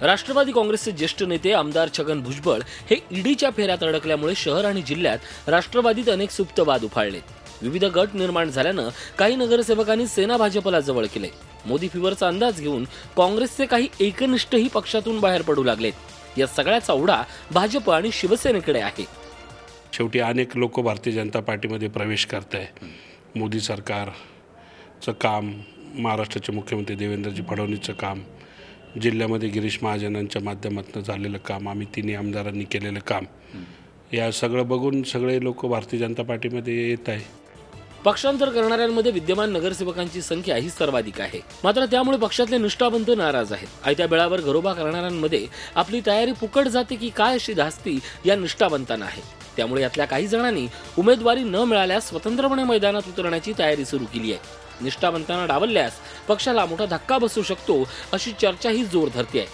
राष्ट्रवादी काँग्रेसचे ज्येष्ठ नेते आमदार छगन भुजबळ हे ईडीच्या फेऱ्यात अडकल्यामुळे शहर आणि जिल्ह्यात राष्ट्रवादीत अनेक सुप्त वाद उफाळलेत. विविध गट निर्माण झाल्यानं काही नगरसेवकांनी सेना भाजपला जवळ केले. मोदी फिवरचा अंदाज घेऊन काँग्रेसचे काही एकनिष्ठही पक्षातून बाहेर पडू लागलेत. या सगळ्याचा ओढा भाजप आणि शिवसेनेकडे आहे. शेवटी अनेक लोक भारतीय जनता पार्टीमध्ये प्रवेश करत आहे. मोदी सरकारचं काम, महाराष्ट्राचे मुख्यमंत्री देवेंद्रजी फडणवीसचं काम, जिल्ह्यामध्ये गिरीश महाजनांच्या माध्यमातून झालेलं काम, आम्ही तिन्ही आमदारांनी केलेलं काम, या सगळं बघून सगळे लोक भारतीय जनता पार्टीमध्ये येत आहे. पक्षांतर करणाऱ्यांमध्ये विद्यमान नगरसेवकांची संख्या ही सर्वाधिक आहे. मात्र त्यामुळे पक्षातले निष्ठावंत नाराज आहेत. आयत्या बेळावर घरोबा करणाऱ्यांमध्ये आपली तयारी फुकट जाते की काय अशी धास्ती या निष्ठावंतांना आहे. त्यामुळे यातल्या काही जणांनी उमेदवारी न मिळाल्यास स्वतंत्रपणे मैदानात उतरण्याची तयारी सुरू केली आहे. निष्ठावंतांना डावलल्यास पक्षाला मोठा धक्का बसू शकतो अशी चर्चाही जोर धरते.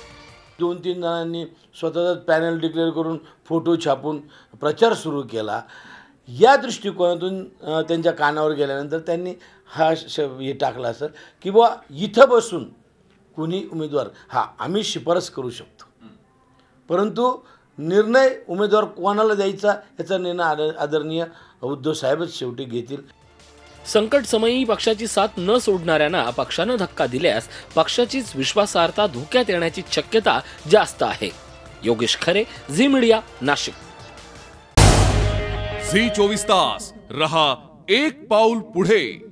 2-3 जणांनी स्वतःच पॅनल डिक्लेअर करून फोटो छापून प्रचार सुरू केला. या दृष्टिकोनातून त्यांच्या कानावर गेल्यानंतर त्यांनी हे टाकला असं की बुवा इथं बसून कुणी उमेदवार आम्ही शिफारस करू शकतो, परंतु निर्णय उमेदवार कोणाला द्यायचा याचा निर्णय आदरणीय उद्धव साहेबच शेवटी घेतील. संकट समयी पक्षाची साथ न सोडणाऱ्यांना पक्षानं धक्का दिल्यास पक्षाचीच विश्वासार्हता धोक्यात येण्याची शक्यता जास्त आहे. योगेश खरे, झी मीडिया, नाशिक. झी 24 तास रहा एक पाऊल पुढे.